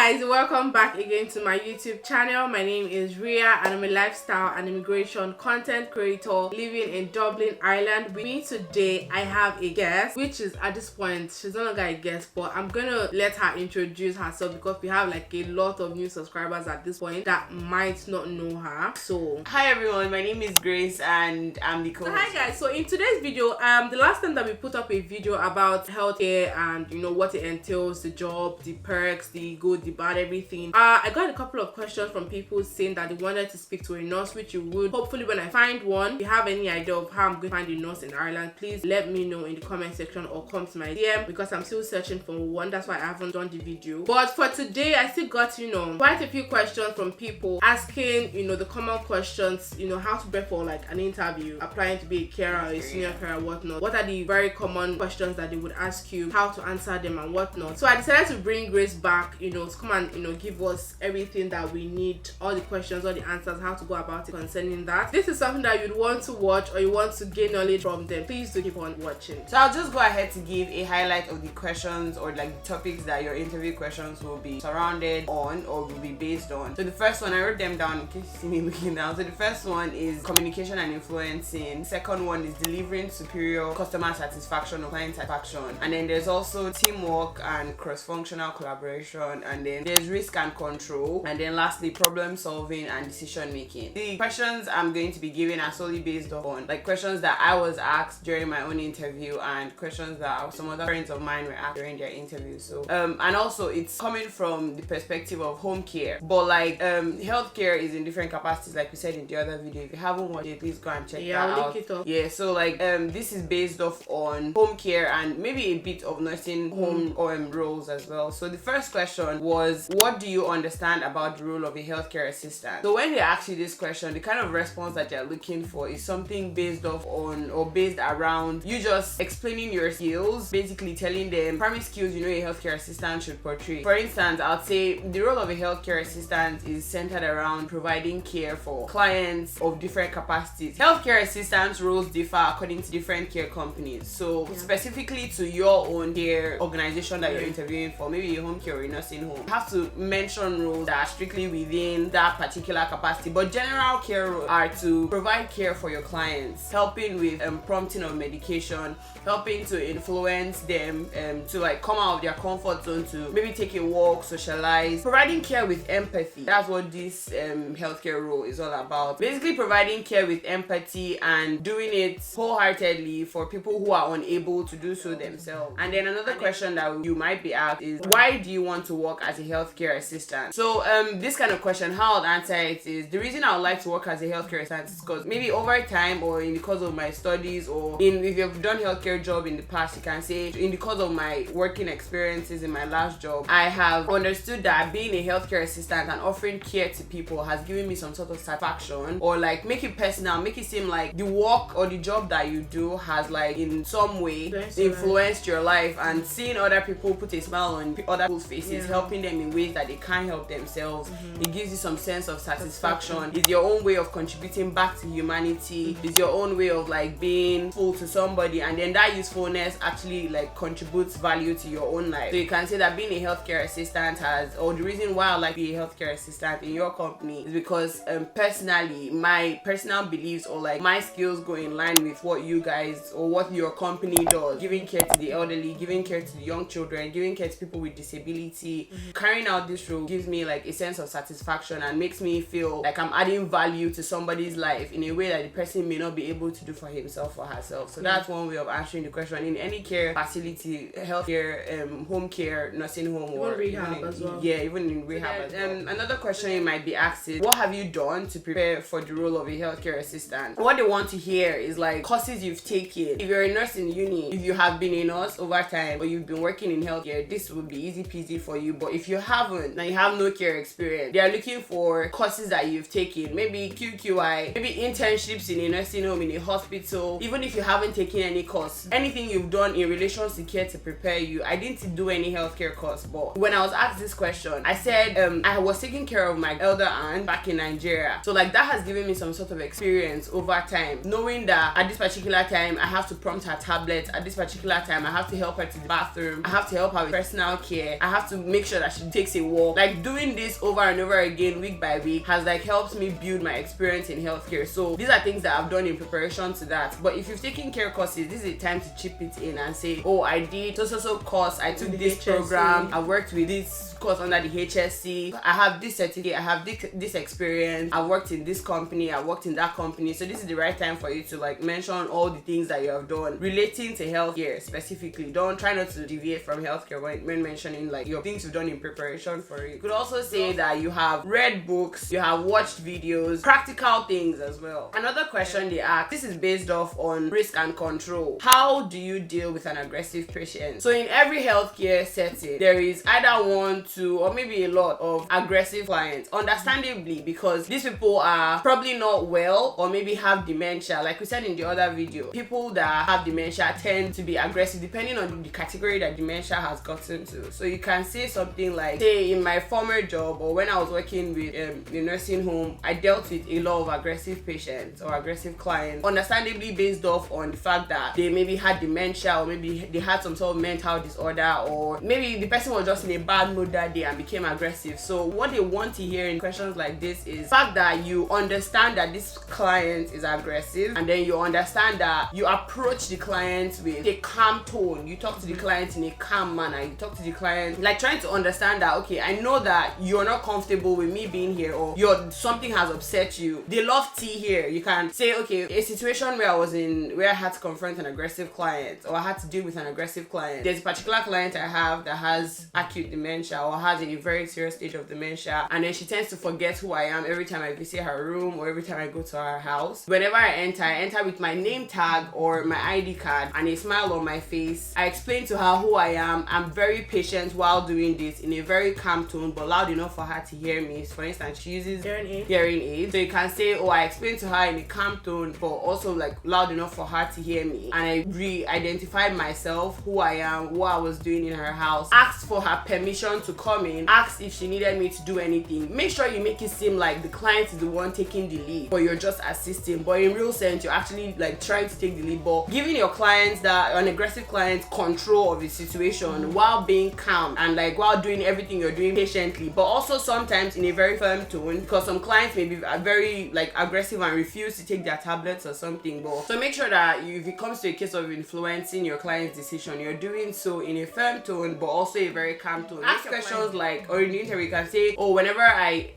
guys, welcome back again to my YouTube channel. My name is Ria and I'm a lifestyle and immigration content creator living in Dublin, Ireland. With me today I have a guest, which is at this point she's no longer a guest, but I'm gonna let her introduce herself because we have like a lot of new subscribers at this point that might not know her. So hi everyone, my name is Grace and I'm the co-host. Hi guys, so in today's video, the last time that we put up a video about healthcare and you know what it entails, the job, the perks, the good, the bad, everything, I got a couple of questions from people saying that they wanted to speak to a nurse, which you would hopefully when I find one. If you have any idea of how I'm going to find a nurse in Ireland, please let me know in the comment section or come to my DM because I'm still searching for one. That's why I haven't done the video. But for today, I still got quite a few questions from people asking the common questions, how to prepare for like an interview, applying to be a carer or a senior carer, whatnot. What are the very common questions that they would ask you, how to answer them and whatnot. So I decided to bring Grace back, to come and give us everything that we need, all the questions, all the answers, how to go about it concerning that. This is something that you'd want to watch or you want to gain knowledge from them. Please do keep on watching. So I'll just go ahead to give a highlight of the questions or like the topics that your interview questions will be surrounded on or will be based on. So the first one, I wrote them down in case you see me looking down. So the first one is communication and influencing. Second one is delivering superior customer satisfaction or client satisfaction. And then there's also teamwork and cross-functional collaboration. And then there's risk and control. And then lastly, problem solving and decision making. The questions I'm going to be giving are solely based on like questions that I was asked during my own interview and questions that some other friends of mine were asked during their interview. So and also it's coming from the perspective of home care, but like healthcare is in different capacities, like we said in the other video. If you haven't watched it, please go and check that I'll out. link it up. Yeah, so like this is based off on home care and maybe a bit of nursing home roles as well. So the first question was, what do you understand about the role of a healthcare assistant? So when they ask you this question, the kind of response that you're looking for is something based off on or based around you just explaining your skills, basically telling them primary skills a healthcare assistant should portray. For instance, I'd say the role of a healthcare assistant is centered around providing care for clients of different capacities. Healthcare assistants roles differ according to different care companies. So specifically to your own care organization that you're interviewing for, maybe a home care or a nursing home, you have to mention roles that are strictly within that particular capacity. But general care roles are to provide care for your clients, helping with prompting of medication, helping to influence them to like come out of their comfort zone, to maybe take a walk, socialize, providing care with empathy. That's what this healthcare role is all about. Basically providing care with empathy and doing it wholeheartedly for people who are unable to do so themselves. And then another question that you might be asked is, why do you want to work as a healthcare assistant? So this kind of question, how I'll answer it is, the reason I would like to work as a healthcare assistant is because maybe over time or in the course of my studies, or if you've done healthcare job in the past, you can say in the course of my working experiences in my last job, I have understood that being a healthcare assistant and offering care to people has given me some sort of satisfaction, or like make it personal, make it seem like the work or the job that you do has like in some way influenced your life, and seeing other people put a smile on other people's faces, helping them in ways that they can't help themselves, it gives you some sense of satisfaction. It's your own way of contributing back to humanity. It's your own way of like being full to somebody, and then that usefulness actually like contributes value to your own life. So you can say that being a healthcare assistant or the reason why I like being a healthcare assistant in your company is because personally my personal beliefs or like my skills go in line with what you guys or what your company does, giving care to the elderly, giving care to the young children, giving care to people with disability. Carrying out this role gives me like a sense of satisfaction and makes me feel like I'm adding value to somebody's life in a way that the person may not be able to do for himself or herself. So that's one way of answering the question. In any care facility, healthcare, home care, nursing home, or rehab as well. Yeah, even in rehab as well. Another question you might be asked is, what have you done to prepare for the role of a healthcare assistant? What they want to hear is like courses you've taken. If you're a nurse in uni, if you have been a nurse over time or you've been working in healthcare, this would be easy peasy for you. But if you haven't and you have no care experience, they are looking for courses that you've taken, maybe QQI, maybe internships in a nursing home, in a hospital. Even if you haven't taken any course, anything you've done in relation to care to prepare you. I didn't do any healthcare course, but when I was asked this question, I said I was taking care of my elder aunt back in Nigeria. So like that has given me some sort of experience over time, knowing that at this particular time I have to prompt her tablet, at this particular time I have to help her to the bathroom, I have to help her with personal care, I have to make sure that she takes a walk. Like doing this over and over again week by week has like helped me build my experience in healthcare. So these are things that I've done in preparation to that. But if you've taken care courses, this is a time to chip it in and say, oh, I did so course, I took this program, I worked with this course under the HSC, I have this certificate, I have this experience, I worked in this company, I worked in that company. So this is the right time for you to like mention all the things that you have done relating to healthcare specifically. Don't try not to deviate from healthcare when mentioning like your things you've done in preparation for it. You could also say that you have read books, you have watched videos, practical things as well. Another question they ask, this is based off on risk and control. How do you deal with an aggressive patient? So in every healthcare setting, there is either one, two, or maybe a lot of aggressive clients, understandably, because these people are probably not well or maybe have dementia. Like we said in the other video, people that have dementia tend to be aggressive depending on the category that dementia has gotten to. So you can say something like, say in my former job or when I was working with the nursing home, I dealt with a lot of aggressive patients or aggressive clients, understandably based off on the fact that they maybe had dementia or maybe they had some sort of mental disorder, or maybe the person was just in a bad mood that day and became aggressive. So what they want to hear in questions like this is the fact that you understand that this client is aggressive, and then you understand that you approach the client with a calm tone. You talk to the client in a calm manner. You talk to the client like trying to understand that, okay, I know that you're not comfortable with me being here, or something has upset you. They love tea here. You can say, okay, a situation where I had to confront an aggressive client, or I had to deal with an aggressive client. There's a particular client I have that has acute dementia or has a very serious stage of dementia, and then she tends to forget who I am every time I visit her room or every time I go to her house. Whenever I enter with my name tag or my ID card and a smile on my face. I explain to her who I am. I'm very patient while doing this in a very calm tone but loud enough for her to hear me. So for instance, she uses hearing aids. So you can say, oh, I explained to her in a calm tone but also like loud enough for her to hear me, and I re-identified myself, who I am, what I was doing in her house, asked for her permission to come in, asked if she needed me to do anything. Make sure you make it seem like the client is the one taking the lead but you're just assisting, but in real sense you're actually like trying to take the lead, but giving your clients, that an aggressive client, control of the situation while being calm and like while doing everything you're doing patiently, but also sometimes in a very firm tone, because some clients may be very like aggressive and refuse to take their tablets or something. But so make sure that if it comes to a case of influencing your client's decision, you're doing so in a firm tone but also a very calm tone. Ask questions like, or in the interview you can say, oh, whenever I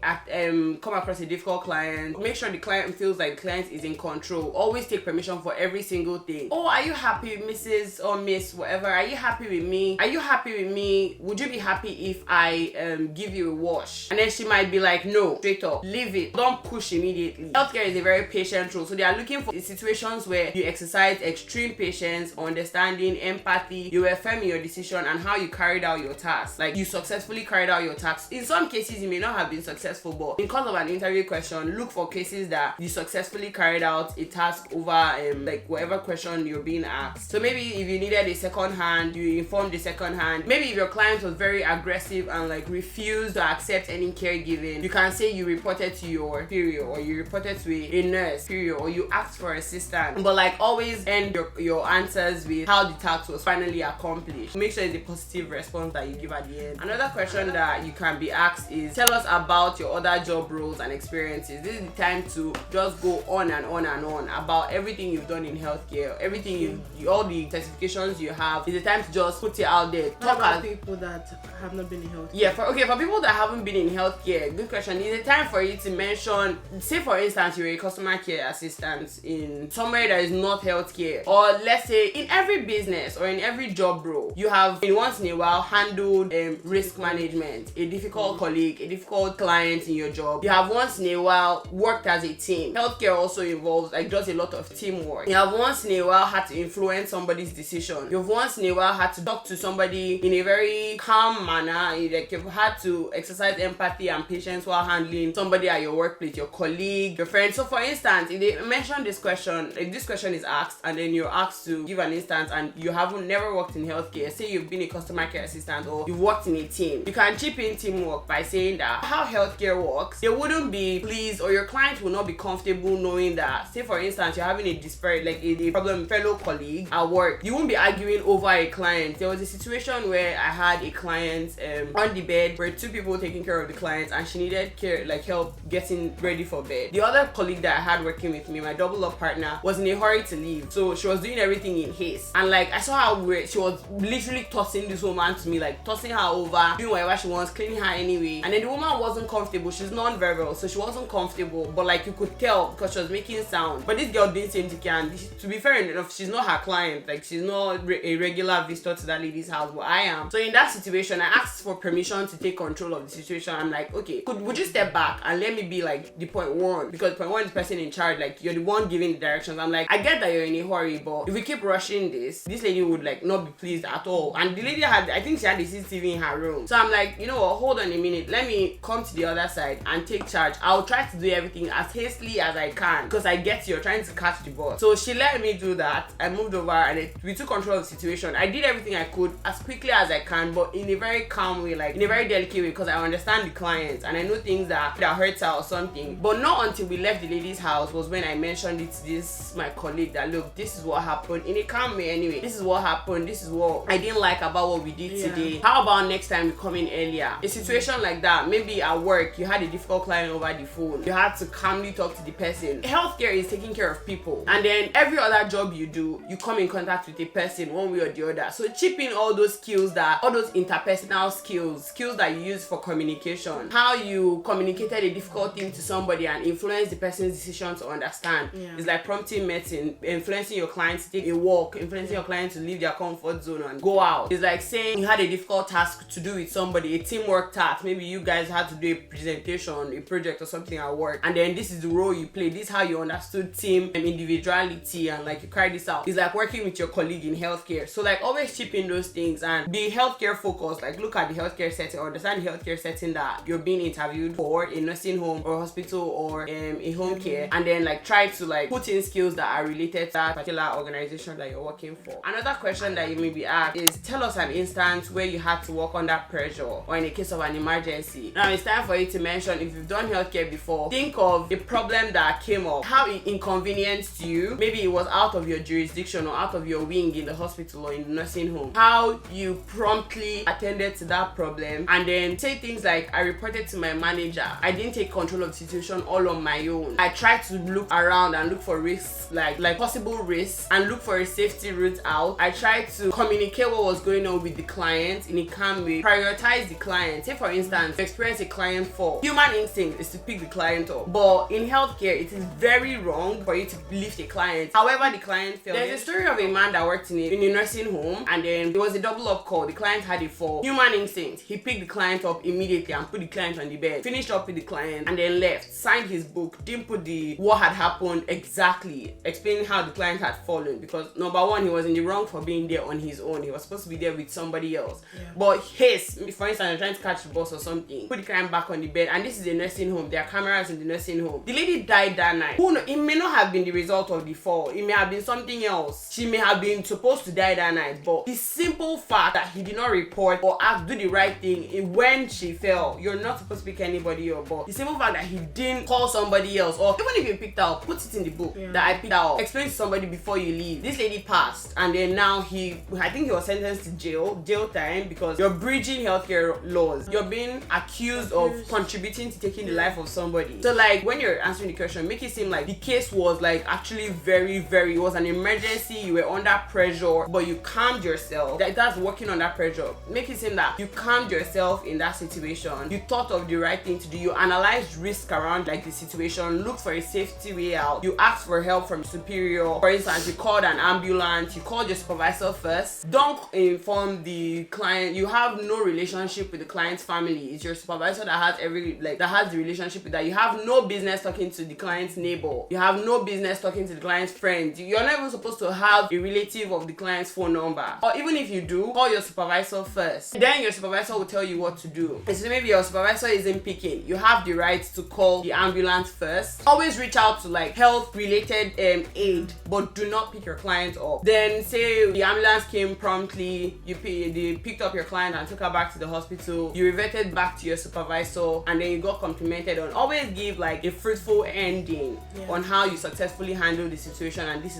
come across a difficult client, make sure the client feels like the client is in control. Always take permission for every single thing. Oh, are you happy, Mrs. or Miss whatever? Are you happy with me? Are you happy with me? Would you be happy if I give you a wash? And then she might be like, no, straight up, leave it, don't push immediately. Healthcare is a very patient role, so they are looking for situations where you exercise extreme patience, understanding, empathy, you were firm in your decision and how you carried out your task. Like you successfully carried out your task. In some cases you may not have been successful, but because of an interview question, look for cases that you successfully carried out a task over like whatever question you're being asked. So maybe if you needed a second hand, you informed the second hand. Maybe if your client was very aggressive and like refused to accept any caregiving, you can say you reported to your superior, or you reported to a nurse superior, or you asked for assistance. But like always end your answers with how the task was finally accomplished. Make sure it's a positive response that you give at the end. Another question that you can be asked is, tell us about your other job roles and experiences. This is the time to just go on and on and on about everything you've done in healthcare, everything all the certifications you have. It's the time to just put it out there. Talk about people that have not been in healthcare. Yeah, for people that haven't been in healthcare, good question. It's a time for you to mention, say for instance you're a customer care assistant in somewhere that is not healthcare, or let's say in every business or in every job role you have once in a while handled risk management, a difficult colleague, a difficult client in your job. You have once in a while worked as a team. Healthcare also involves like just a lot of teamwork. You have once in a while had to influence somebody's decision. You've once in a while had to talk to somebody in a very calm manner. Like you've had to exercise empathy and patience while handling somebody at your workplace, your colleague, your friend. So for instance, if they mention this question, if this question is asked and then you're asked to give an instance and you haven't never worked in healthcare, say you've been a customer care assistant or you've worked in a team, team. You can chip in teamwork by saying that how healthcare works, they wouldn't be pleased, or your client will not be comfortable knowing that, say for instance, you're having a disparate, like a problem with fellow colleague at work. You won't be arguing over a client. There was a situation where I had a client on the bed, where two people taking care of the client, and she needed care, like help getting ready for bed. The other colleague that I had working with me, my double up partner, was in a hurry to leave, so she was doing everything in haste. And like I saw her where she was literally tossing this woman to me, like tossing her over, doing whatever she wants, cleaning her anyway. And then the woman wasn't comfortable. She's non-verbal, so she wasn't comfortable, but like you could tell because she was making sound. But this girl didn't seem to care. And to be fair enough, she's not her client. Like she's not a regular visitor to that lady's house, but I am. So in that situation, I asked for permission to take control of the situation. I'm like, okay, would you step back and let me be like the point one, because point one is the person in charge, like you're the one giving the directions. I'm like, I get that you're in a hurry, but if we keep rushing this lady would like not be pleased at all. And the lady had, I think she had the CCTV in her room. So I'm like, you know what, hold on a minute, let me come to the other side and take charge. I'll try to do everything as hastily as I can, because I get you're trying to catch the bus. So she let me do that. I moved over and we took control of the situation. I did everything I could as quickly as I can, but in a very calm way, like in a very delicate way, because I understand the client and I know things that hurts her or something. But not until we left the lady's house was when I mentioned it to this my colleague that, look, this is what happened, in a calm way anyway. This is what happened, this is what I didn't like about what we did today. How about next time we come in earlier? A situation like that, maybe at work you had a difficult client over the phone, you had to calmly talk to the person. Healthcare is taking care of people, and then every other job you do, you come in contact with a person one way or the other. So chip in all those skills, all those interpersonal skills that you use for communication. How you communicated a difficult thing to somebody and influence the person's decision to understand. It's like prompting medicine, influencing your client to take a walk, influencing your client to leave their comfort zone and go out. It's like saying you had a difficult task to do with somebody, a teamwork task. Maybe you guys had to do a presentation, a project or something at work, and then this is the role you play. This is how you understood team and individuality, and like you carry this out. It's like working with your colleague in healthcare. So like always chip in those things and be healthcare focused. Like look at the healthcare setting, or understand the healthcare setting that you're being interviewed for, a nursing home or hospital or a home care, and then like try to like put in skills that are related to that particular organization that you're working for. Another question that you may be asked is, tell us an instance where you had to work under pressure or in a case of an emergency. Now it's time for you to mention, if you've done healthcare before, think of a problem that came up, how it inconvenienced you. Maybe it was out of your jurisdiction or out of your wing in the hospital or in the nursing home. How you promptly attended to that problem, and then say things like, I reported to my manager. I didn't take control of the situation all on my own. I tried to look around and look for risks, like possible risks, and look for a safety route out. I tried to communicate what was going on with the client in a calm way, prioritize the client. Say for instance, you experience a client fall. Human instinct is to pick the client up, but in healthcare it is very wrong for you to lift a client. However, the client fell. There's a story of a man that worked in a nursing home, and then there was a double up call. The client had a fall. Human instinct, he picked the client up immediately and put the client on the bed, finished up with the client, and then left, signed his book, didn't put what had happened exactly, explaining how the client had fallen, because number one, he was in the wrong for being there on his own. He was supposed to be there with somebody else. But his, for instance, you're trying to catch the bus or something, put the client back on the bed, and this is a nursing home. There are cameras in the nursing home. The lady died that night. Who knows? It may not have been the result of the fall. It may have been something else. She may have been supposed to die that night, but the simple fact that he did not report or do the right thing when she fell, you're not supposed to pick anybody up, but the simple fact that he didn't call somebody else, or even if you picked out, put it in the book that I picked out, explain to somebody before you leave. This lady passed, and then now I think he was sentenced to jail time, because you're breaching healthcare laws. You're being accused of contributing to taking the life of somebody. So like when you're answering the question, make it seem like the case was like actually very, it was an emergency, you were under pressure, but you calmed yourself. That's working under pressure. Make it seem that you calmed yourself in that situation. You thought of the right thing to do. You analyzed risk around like the situation, looked for a safety way out. You asked for help from superior. For instance, you called an ambulance, you called your supervisor first. Don't inform the client. You have no relationship with the client's family. It's your supervisor that has the relationship with that. You have no business talking to the client's neighbor. You have no business talking to the client's friend. You're not even supposed to have a relative of the client's phone number. Or even if you do, call your supervisor first. Then your supervisor will tell you what to do. And so maybe your supervisor isn't picking. You have the right to call the ambulance first. Always reach out to like health related aid, but do not pick your client up. Then say the ambulance came promptly, they picked up your client and took her back back to the hospital, you reverted back to your supervisor, and then you got complimented on. Always give like a fruitful ending on how you successfully handled the situation, and this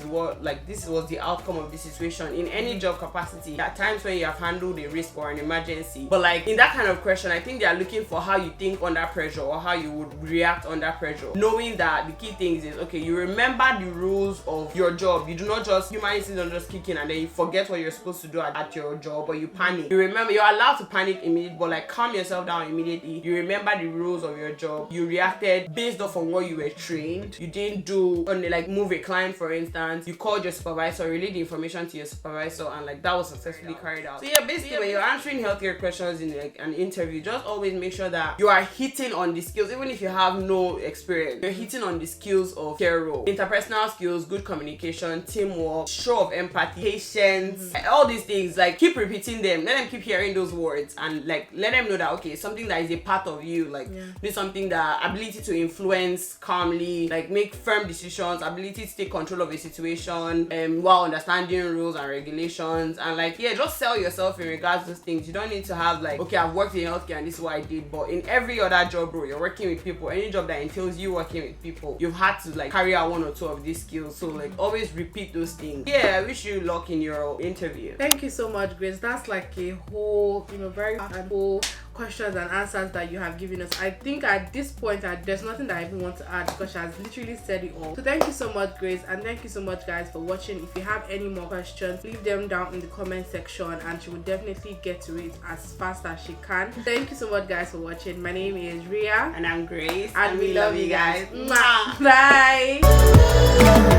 was the outcome of the situation in any job capacity. At times when you have handled a risk or an emergency, but like in that kind of question, I think they are looking for how you think under pressure or how you would react under pressure, knowing that the key things is, okay, you remember the rules of your job. You do not just, humanity don't just kick in and then you forget what you're supposed to do at your job, or you panic. You remember, you're allowed to panic immediately, but like calm yourself down immediately. You remember the rules of your job. You reacted based off on what you were trained. You didn't do like move a client, for instance. You called your supervisor, relayed the information to your supervisor, and like that was successfully carried out. So yeah, basically when you're answering healthcare questions in like an interview, just always make sure that you are hitting on the skills, even if you have no experience. You're hitting on the skills of care role, interpersonal skills, good communication, teamwork, show of empathy, patience, all these things. Like keep repeating them. Let them keep hearing those words, and like let them know that okay, something that is a part of you. Like do something that ability to influence calmly, like make firm decisions, ability to take control of a situation, while understanding rules and regulations, and like just sell yourself in regards to those things. You don't need to have like, okay, I've worked in healthcare and this is what I did, but in every other job role, you're working with people. Any job that entails you working with people, you've had to like carry out one or two of these skills. So like always repeat those things. I wish you luck in your interview. Thank you so much, Grace. That's like a whole, very whole questions and answers that you have given us. I think at this point there's nothing that I even want to add because she has literally said it all. So thank you so much, Grace, and thank you so much, guys, for watching. If you have any more questions, leave them down in the comment section and she will definitely get to it as fast as she can. Thank you so much, guys, for watching. My name is Ria and I'm Grace, and we love you guys. Mwah. Bye.